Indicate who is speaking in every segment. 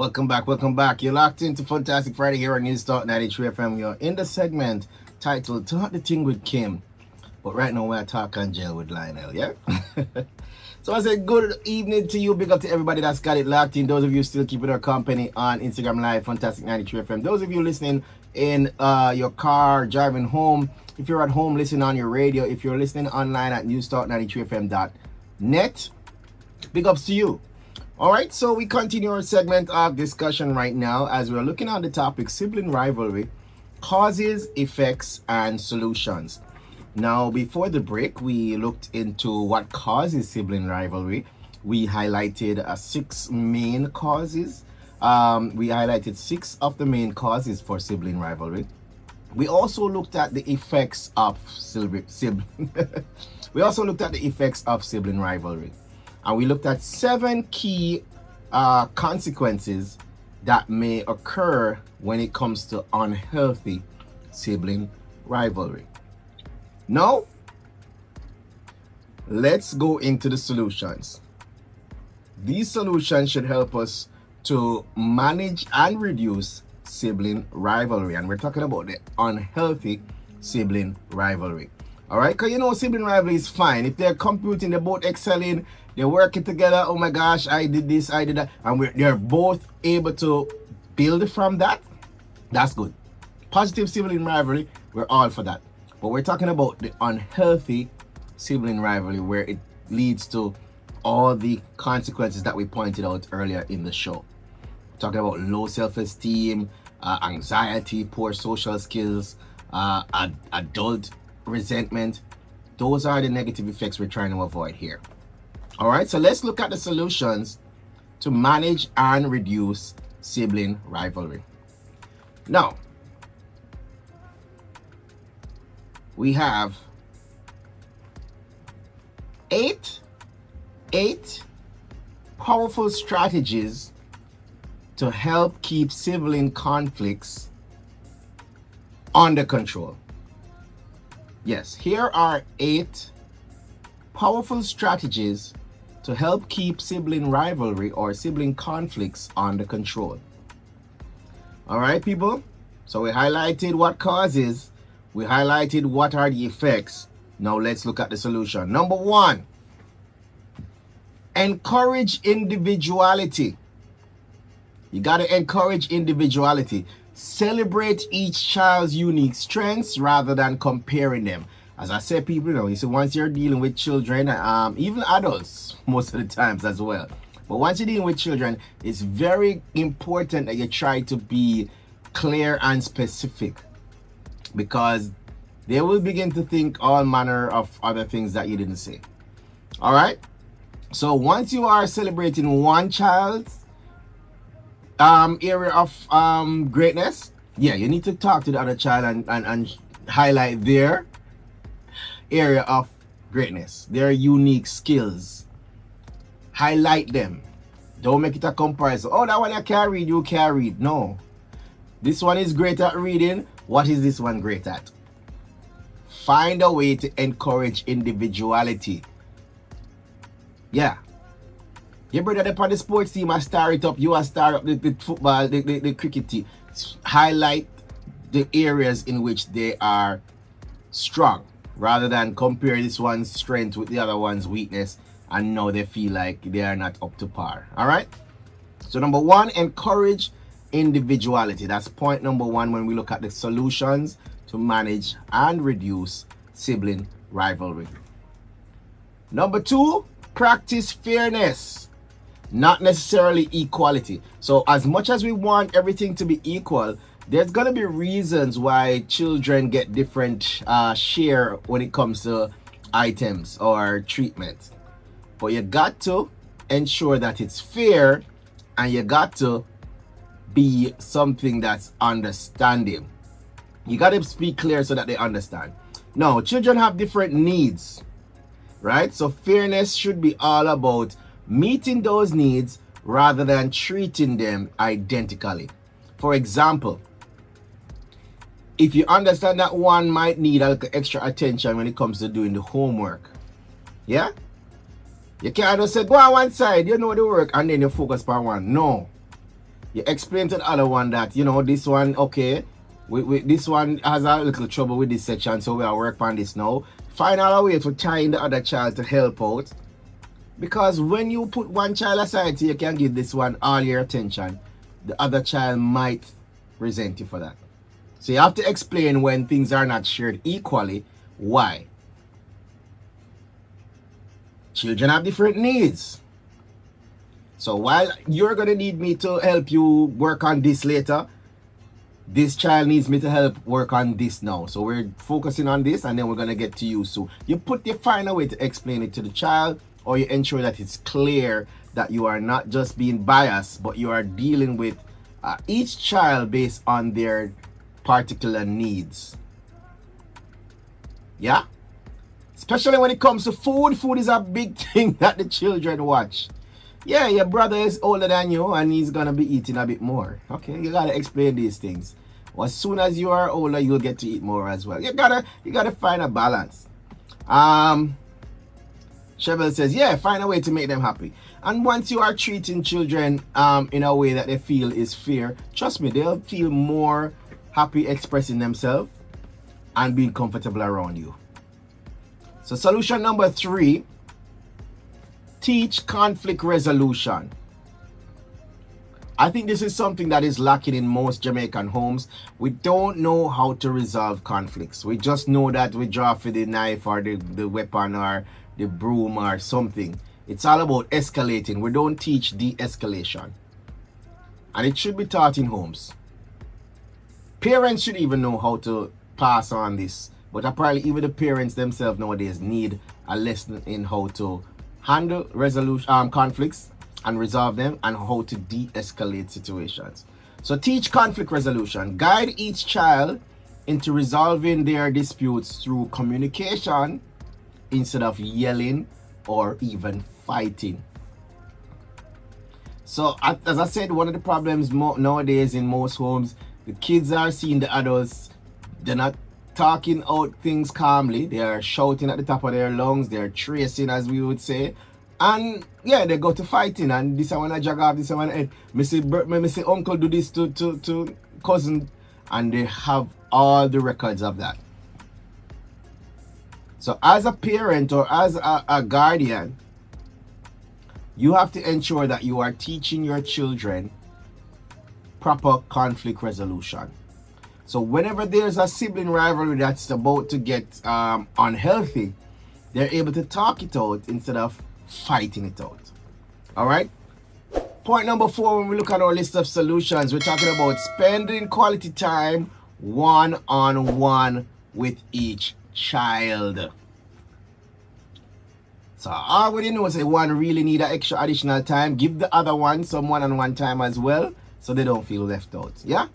Speaker 1: Welcome back, welcome back. You're locked into Fantastic Friday here on News Talk 93 FM. You're in the segment titled Talk the Ting with Kim. But right now we're talking jail with Lionel, yeah? So I said good evening to you. Big up to everybody that's got it locked in. Those of you still keeping our company on Instagram Live, Fantastic 93 FM. Those of you listening in your car, driving home. If you're at home, listen on your radio. If you're listening online at newstalk93fm.net, big ups to you. All right, so we continue our segment of discussion right now as we're looking at the topic sibling rivalry, causes, effects, and solutions. Now, before the break, we looked into what causes sibling rivalry. We highlighted 6 main causes. We highlighted 6 of the main causes for sibling rivalry. We also looked at the effects of we also looked at the effects of sibling rivalry. And we looked at 7 key consequences that may occur when it comes to unhealthy sibling rivalry. Now, let's go into the solutions. These solutions should help us to manage and reduce sibling rivalry. And we're talking about the unhealthy sibling rivalry. All right, because you know sibling rivalry is fine. If they're competing, they're both excelling, they're working together. Oh my gosh, I did this, I did that. And they're both able to build from that. That's good. Positive sibling rivalry, we're all for that. But we're talking about the unhealthy sibling rivalry where it leads to all the consequences that we pointed out earlier in the show. We're talking about low self-esteem, anxiety, poor social skills, adult resentment. Those are the negative effects we're trying to avoid here. All right, so let's look at the solutions to manage and reduce sibling rivalry. Now, we have eight powerful strategies to help keep sibling conflicts under control. Yes, here are 8 powerful strategies to help keep sibling rivalry or sibling conflicts under control. All right, people. So we highlighted what causes, we highlighted what are the effects. Now let's look at the solution. Number 1, encourage individuality. You got to encourage individuality. Celebrate each child's unique strengths rather than comparing them. As I said, people, you know, you see, once you're dealing with children, even adults most of the times as well. But once you're dealing with children, it's very important that you try to be clear and specific, because they will begin to think all manner of other things that you didn't say. All right. So once you are celebrating one child's area of greatness, yeah, you need to talk to the other child and highlight their area of greatness, their unique skills. Highlight them. Don't make it a comparison. Oh, that one I can't read, you can't read. No. This one is great at reading. What is this one great at? Find a way to encourage individuality. Yeah. Your brother up on the sports team, I star it up. You are star up the football, the cricket team. Highlight the areas in which they are strong, rather than compare this one's strength with the other one's weakness and now they feel like they are not up to par. All right. So number 1, encourage individuality. That's point number 1 when we look at the solutions to manage and reduce sibling rivalry. Number 2, practice fairness, not necessarily equality. So as much as we want everything to be equal, there's going to be reasons why children get different share when it comes to items or treatment. But you got to ensure that it's fair, and you got to be something that's understanding. You got to speak clear so that they understand. Now, children have different needs, right? So fairness should be all about meeting those needs rather than treating them identically. For example, if you understand that one might need a little extra attention when it comes to doing the homework, yeah? You can't just say, go on one side, you know the work, and then you focus on one. No. You explain to the other one that, you know, this one, okay, this one has a little trouble with this section, so we are working on this now. Find out a way to tie in the other child to help out. Because when you put one child aside so you can give this one all your attention, the other child might resent you for that. So you have to explain when things are not shared equally, why. Children have different needs. So while you're going to need me to help you work on this later, this child needs me to help work on this now. So we're focusing on this and then we're going to get to you. So you find a way to explain it to the child, or you ensure that it's clear that you are not just being biased, but you are dealing with each child based on their particular needs. Yeah? Especially when it comes to food. Food is a big thing that the children watch. Yeah, your brother is older than you and he's gonna be eating a bit more. Okay, you gotta explain these things. Well, as soon as you are older, you'll get to eat more as well. You gotta find a balance. Cheryl says, yeah, find a way to make them happy. And once you are treating children in a way that they feel is fair, trust me, they'll feel more happy expressing themselves and being comfortable around you. So solution number 3, teach conflict resolution. I think this is something that is lacking in most Jamaican homes. We don't know how to resolve conflicts. We just know that we draw for the knife or the weapon or the broom or something. It's all about escalating. We don't teach de-escalation. And it should be taught in homes. Parents should even know how to pass on this. But apparently even the parents themselves nowadays need a lesson in how to handle conflicts and resolve them, and how to de-escalate situations. So teach conflict resolution. Guide each child into resolving their disputes through communication instead of yelling or even fighting. So as I said, one of the problems nowadays in most homes, the kids are seeing the adults, they're not talking out things calmly. They are shouting at the top of their lungs. They're tracing, as we would say. And yeah, they go to fighting. And this one I jog off, this one head. Me say uncle do this to cousin. And they have all the records of that. So as a parent or as a guardian, you have to ensure that you are teaching your children proper conflict resolution. So whenever there's a sibling rivalry that's about to get unhealthy, they're able to talk it out instead of fighting it out. All right. Point number 4, when we look at our list of solutions, we're talking about spending quality time one-on-one with each child. So I already know, say one really need an extra additional time. Give the other one some one-on-one time as well, so they don't feel left out. Yeah.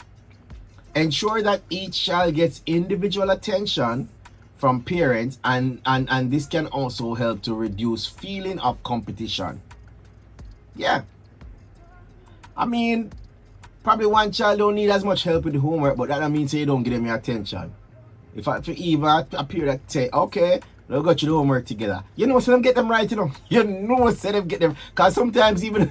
Speaker 1: Ensure that each child gets individual attention from parents, and this can also help to reduce feeling of competition. Yeah. I mean, probably one child don't need as much help with the homework, but that don't mean say you don't give them your attention. If Eva appear that say, okay, we'll go to the homework together. You know, so them get them right, you know. You know, so them get them. Because sometimes even,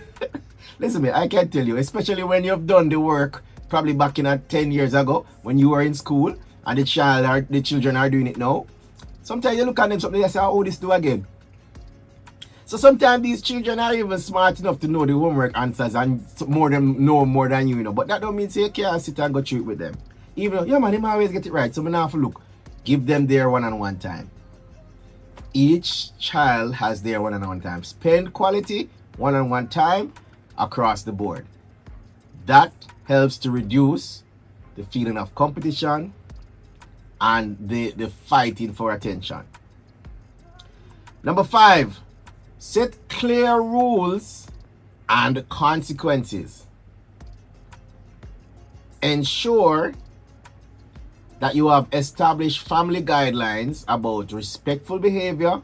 Speaker 1: listen me, I can tell you, especially when you've done the work, probably back in 10 years ago when you were in school and the children are doing it now. Sometimes you look at them something and say, oh, this do again. So sometimes these children are even smart enough to know the homework answers and know more than you know. But that don't mean say you can't sit and go through it with them. Even though, yeah man, they always get it right. So we now have to look. Give them their one-on-one time. Each child has their one-on-one time. Spend quality one-on-one time across the board. That helps to reduce the feeling of competition and the fighting for attention. Number 5, set clear rules and consequences. Ensure that you have established family guidelines about respectful behavior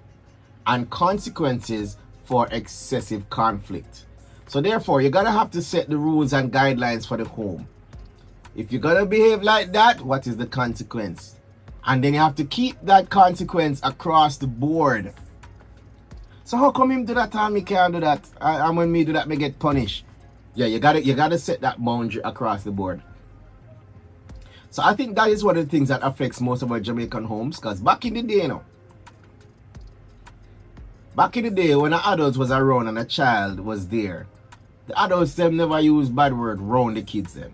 Speaker 1: and consequences for excessive conflict. So therefore, you're gonna have to set the rules and guidelines for the home. If you're gonna behave like that, what is the consequence? And then you have to keep that consequence across the board. So how come him do that and me can't do that? And when me do that, me get punished? Yeah, you gotta set that boundary across the board. So I think that is one of the things that affects most of our Jamaican homes, because back in the day, when an adult was around and a child was there, the adults them never use bad word around the kids them.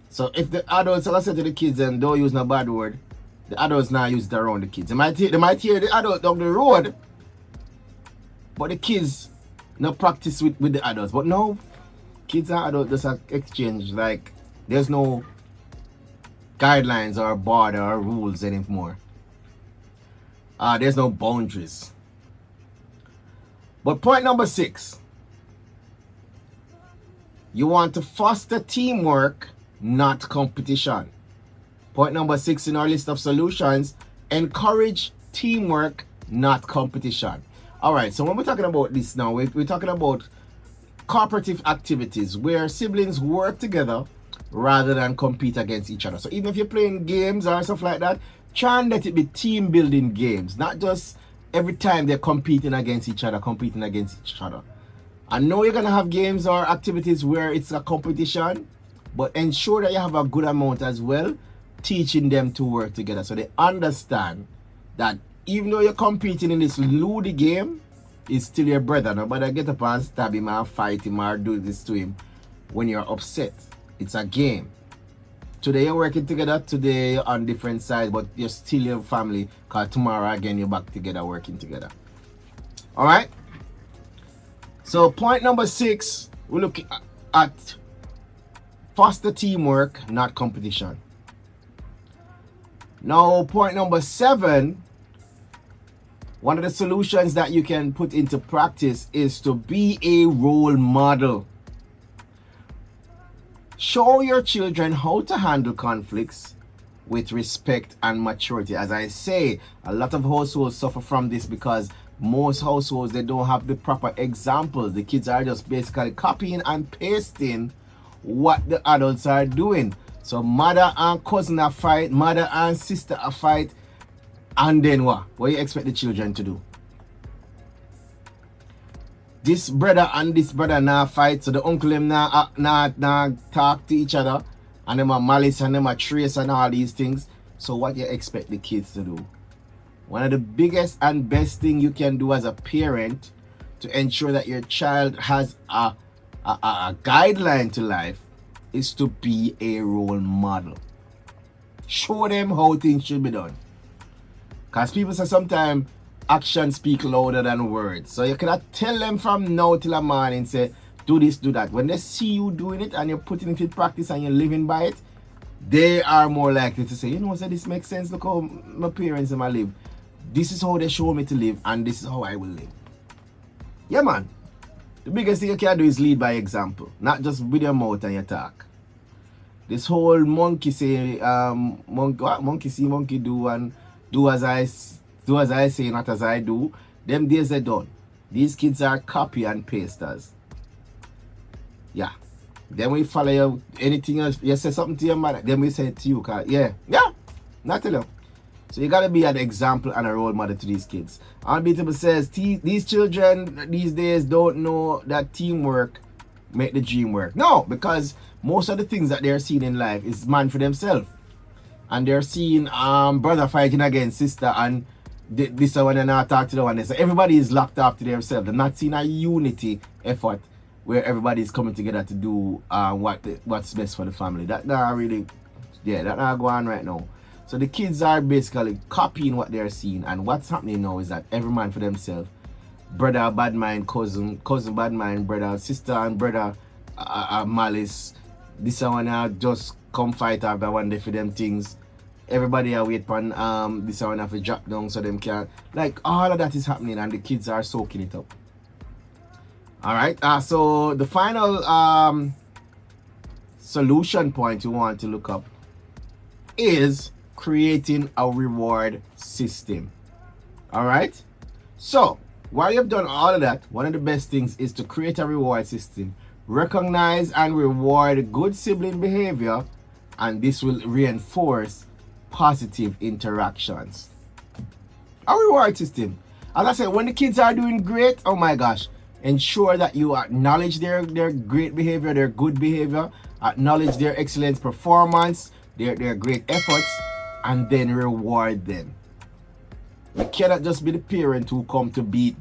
Speaker 1: So if the adults ever say to the kids them don't use no bad word, the adults now use it around the kids. They might hear the adult down the road, but the kids no practice with the adults. But no, kids and adults just exchange like there's no guidelines or border or rules anymore. There's no boundaries. But point number 6, you want to foster teamwork, not competition. Point number 6 in our list of solutions, encourage teamwork, not competition. All right, so when we're talking about this now, we're talking about cooperative activities where siblings work together rather than compete against each other. So even if you're playing games or stuff like that, try and let it be team building games, not just every time they're competing against each other. I know you're gonna have games or activities where it's a competition, but ensure that you have a good amount as well, teaching them to work together so they understand that even though you're competing in this lewd game, it's still your brother. Nobody get up and stab him or fight him or do this to him when you're upset. It's a game. Today you're working together, today you're on different sides, but you're still your family, because tomorrow again you're back together working together. All right? So point number 6, we're looking at foster teamwork, not competition. Now point number 7, one of the solutions that you can put into practice is to be a role model. Show your children how to handle conflicts with respect and maturity. As I say, a lot of households suffer from this because most households, they don't have the proper examples. The kids are just basically copying and pasting what the adults are doing. So mother and cousin are fight, mother and sister are fight, and then what? What do you expect the children to do? This brother and this brother now fight, so the uncle them now talk to each other, and them are malice and them are trace and all these things. So what you expect the kids to do? One of the biggest and best thing you can do as a parent to ensure that your child has a guideline to life is to be a role model. Show them how things should be done. Because people say sometimes actions speak louder than words. So you cannot tell them from now till a morning, say, do this, do that. When they see you doing it and you're putting it in practice and you're living by it, they are more likely to say, you know, so this makes sense. Look how my parents and I live. This is how they show me to live, and this is how I will live. Yeah, man. The biggest thing you can do is lead by example, not just with your mouth and your talk. This whole monkey say, monkey see, monkey do, and do as I say, not as I do. Them days are done. These kids are copy and pasters. Yeah. Then we follow you, anything else, you say something to your mother, then we say it to you. Yeah. Not tell you. So you gotta be an example and a role model to these kids. Unbeatable says these children these days don't know that teamwork make the dream work. No, because most of the things that they're seeing in life is man for themselves. And they're seeing brother fighting against sister, and this one and not talk to the one. So everybody is locked up to themselves. They're not seeing a unity effort where everybody is coming together to do what's best for the family. That not really, that not going on right now. So the kids are basically copying what they're seeing, and what's happening now is that every man for themselves. Brother bad mind, cousin bad mind, brother, sister and brother malice. This one just come fight after one day for them things. Everybody are wait for this one have to drop down so them can, like, all of that is happening and the kids are soaking it up. Alright, so the final solution point you want to look up is creating a reward system. Alright, so while you've done all of that, one of the best things is to create a reward system. Recognize and reward good sibling behavior, and this will reinforce positive interactions. A reward system. As I said, when the kids are doing great, oh my gosh, Ensure that you acknowledge their great behavior, their good behavior, acknowledge their excellent performance, their great efforts, and then reward them. You cannot just be the parent who come to beat,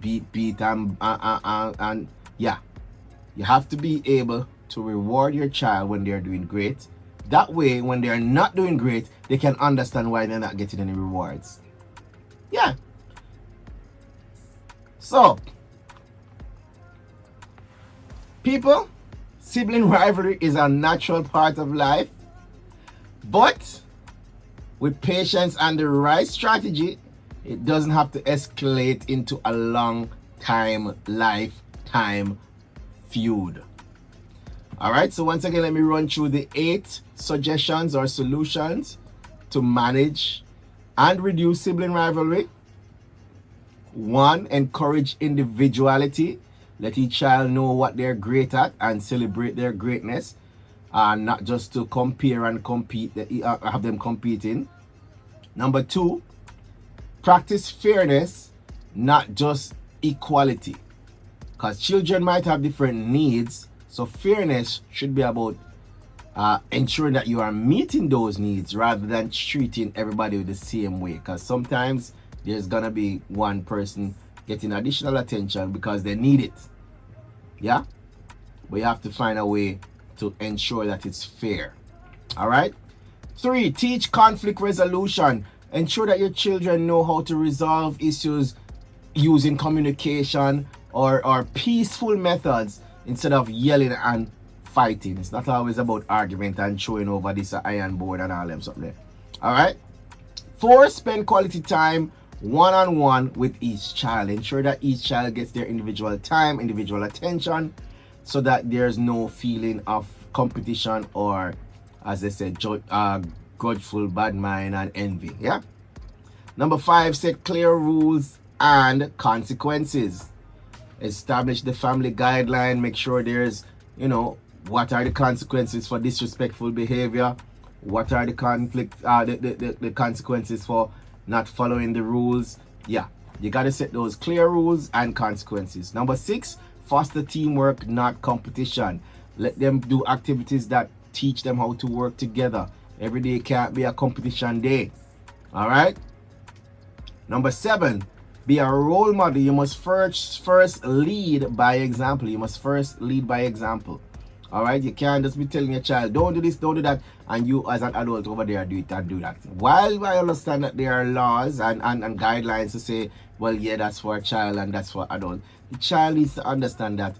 Speaker 1: and yeah. You have to be able to reward your child when they're doing great. That way, when they're not doing great, they can understand why they're not getting any rewards. Yeah. So, people, sibling rivalry is a natural part of life, but with patience and the right strategy, it doesn't have to escalate into a lifetime feud. All right, so once again, let me run through the 8 suggestions or solutions to manage and reduce sibling rivalry. 1, encourage individuality. Let each child know what they're great at and celebrate their greatness, not just to compare and compete, have them competing. Number 2, practice fairness, not just equality. Because children might have different needs, so fairness should be about ensuring that you are meeting those needs rather than treating everybody the same way. Because sometimes there's gonna be one person getting additional attention because they need it. Yeah? But you have to find a way to ensure that it's fair. All right? 3, teach conflict resolution. Ensure that your children know how to resolve issues using communication or peaceful methods instead of yelling and fighting. It's not always about argument and showing over this iron board and all them something. All right. 4, spend quality time one-on-one with each child. Ensure that each child gets their individual time, individual attention, so that there's no feeling of competition or, as I said, grudgeful, bad mind, and envy. Yeah. Number 5, set clear rules and consequences. Establish the family guideline. Make sure there's, what are the consequences for disrespectful behavior? What are the the consequences for not following the rules? Yeah, you got to set those clear rules and consequences. Number 6, foster teamwork, not competition. Let them do activities that teach them how to work together. Every day can't be a competition day. All right. Number 7, be a role model. You must first lead by example. You must first lead by example. All right. You can't just be telling your child, don't do this, don't do that, and you as an adult over there do it and do that. While I understand that there are laws and guidelines to say, well, yeah, that's for a child and that's for adult, the child needs to understand that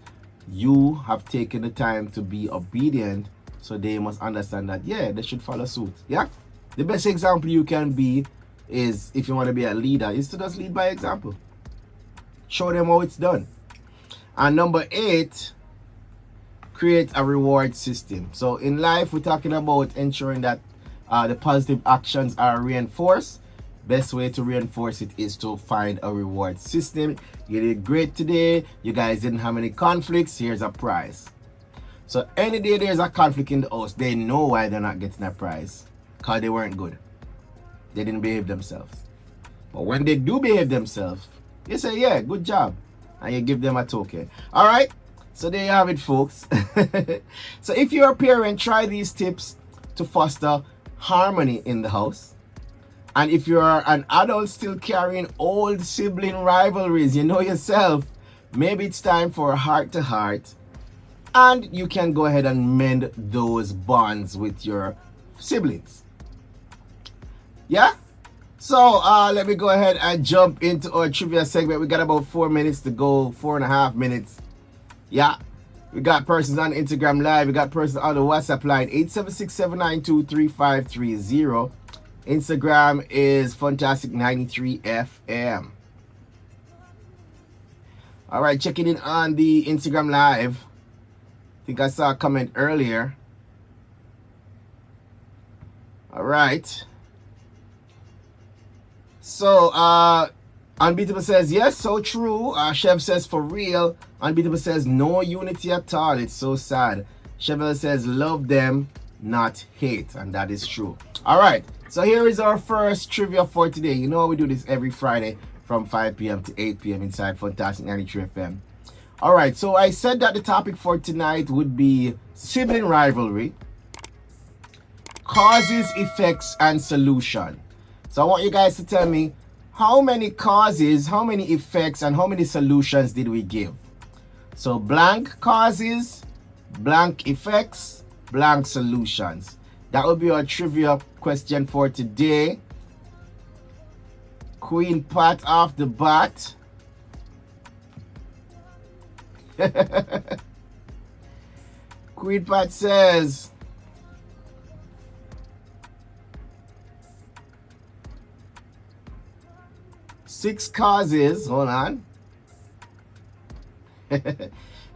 Speaker 1: you have taken the time to be obedient, so they must understand that, yeah, they should follow suit. Yeah. The best example you can be is, if you want to be a leader, is to just lead by example. Show them how it's done. And number 8, create a reward system. So in life, we're talking about ensuring that the positive actions are reinforced. Best way to reinforce it is to find a reward system. You did great today. You guys didn't have any conflicts. Here's a prize. So any day there's a conflict in the house, they know why they're not getting a prize. Because they weren't good. They didn't behave themselves. But when they do behave themselves, you say, yeah, good job. And you give them a token. All right. So there you have it, folks. So if you're a parent, try these tips to foster harmony in the house. And if you're an adult still carrying old sibling rivalries, you know yourself, maybe it's time for a heart-to-heart. And you can go ahead and mend those bonds with your siblings. Yeah? So let me go ahead and jump into our trivia segment. We got about 4 minutes to go, 4.5 minutes. Yeah. We got persons on Instagram Live. We got persons on the WhatsApp line, 876-792-3530. Instagram is Funtastic 93 FM. All right, checking in on the Instagram Live. I think I saw a comment earlier. All right. So, Unbeatable says, yes, so true. Chev says, for real. Unbeatable says, no unity at all. It's so sad. Chevelle says, love them, not hate. And that is true. All right. So here is our first trivia for today. You know we do this every Friday from 5 p.m. to 8 p.m. inside Funtastic 93 FM. All right, so I said that the topic for tonight would be sibling rivalry, causes, effects, and solution. So I want you guys to tell me how many causes, how many effects, and how many solutions did we give? So blank causes, blank effects, blank solutions. That will be our trivia question for today. Queen Pat off the bat. Queen Pat says, six causes, hold on.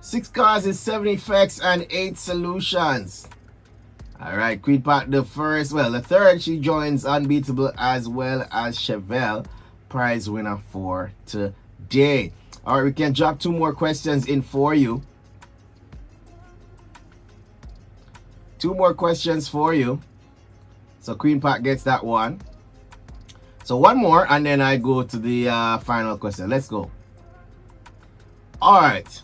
Speaker 1: 6 causes, 7 effects, and 8 solutions. All right, Queen Pat, the third, she joins Unbeatable as well as Chevelle, prize winner for today. All right, we can drop 2 more questions in for you. 2 more questions for you. So Queen Pat gets that one. So 1 more, and then I go to the final question. Let's go. All right.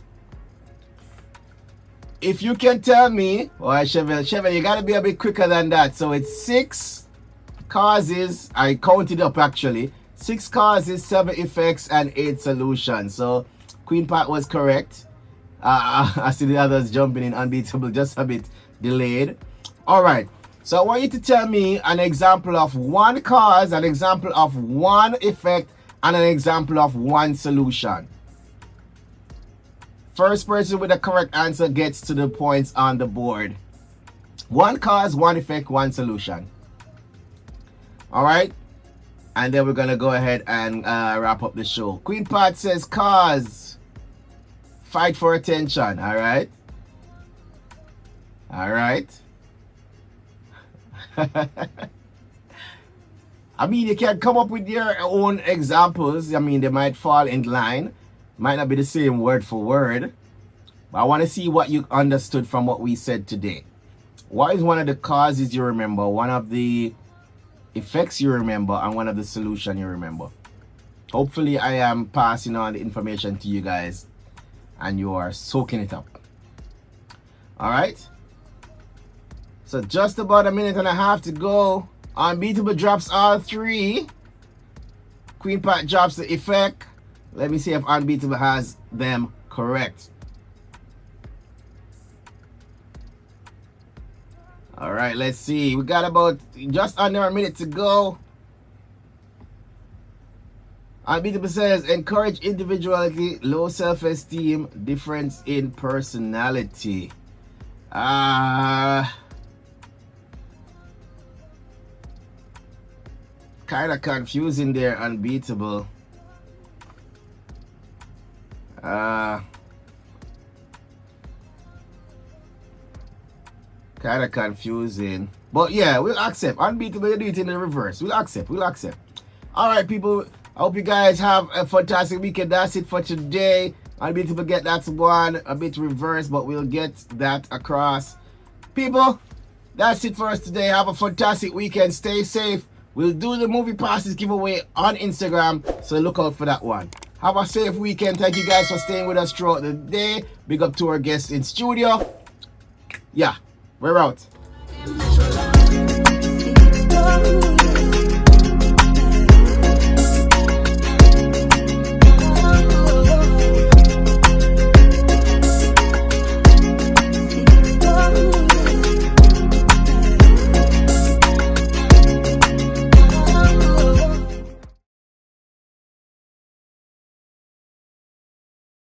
Speaker 1: If you can tell me, all right, Chevelle, you gotta be a bit quicker than that. So it's 6 causes. I counted up actually. 6 causes, 7 effects, and 8 solutions. So Queen Pat was correct. I see the others jumping in Unbeatable, just a bit delayed. All right. So I want you to tell me an example of 1 cause, an example of 1 effect, and an example of 1 solution. First person with the correct answer gets to the points on the board. 1 cause, 1 effect, 1 solution. All right. And then we're going to go ahead and wrap up the show. Queen Pat says cause, fight for attention. All right. All right. I mean, you can come up with your own examples. I mean, they might fall in line. Might not be the same word for word. But I want to see what you understood from what we said today. What is one of the causes you remember? One of the effects you remember? And one of the solution you remember? Hopefully, I am passing on the information to you guys. And you are soaking it up. Alright? So just about a minute and a half to go. Unbeatable drops all 3. Queen Pat drops the effect. Let me see if Unbeatable has them correct. All right, let's see. We got about just under a minute to go. Unbeatable says, encourage individuality, low self-esteem, difference in personality. Kind of confusing there, Unbeatable. Kind of confusing, but yeah, we'll accept. Unbeatable, you do it in the reverse. We'll accept. All right, people, I hope you guys have a fantastic weekend. That's it for today. Unbeatable get that one a bit reversed, but we'll get that across. People, that's it for us today. Have a fantastic weekend. Stay safe. We'll do the movie passes giveaway on Instagram, so look out for that one. Have a safe weekend. Thank you guys for staying with us throughout the day. Big up to our guests in studio. Yeah, we're out.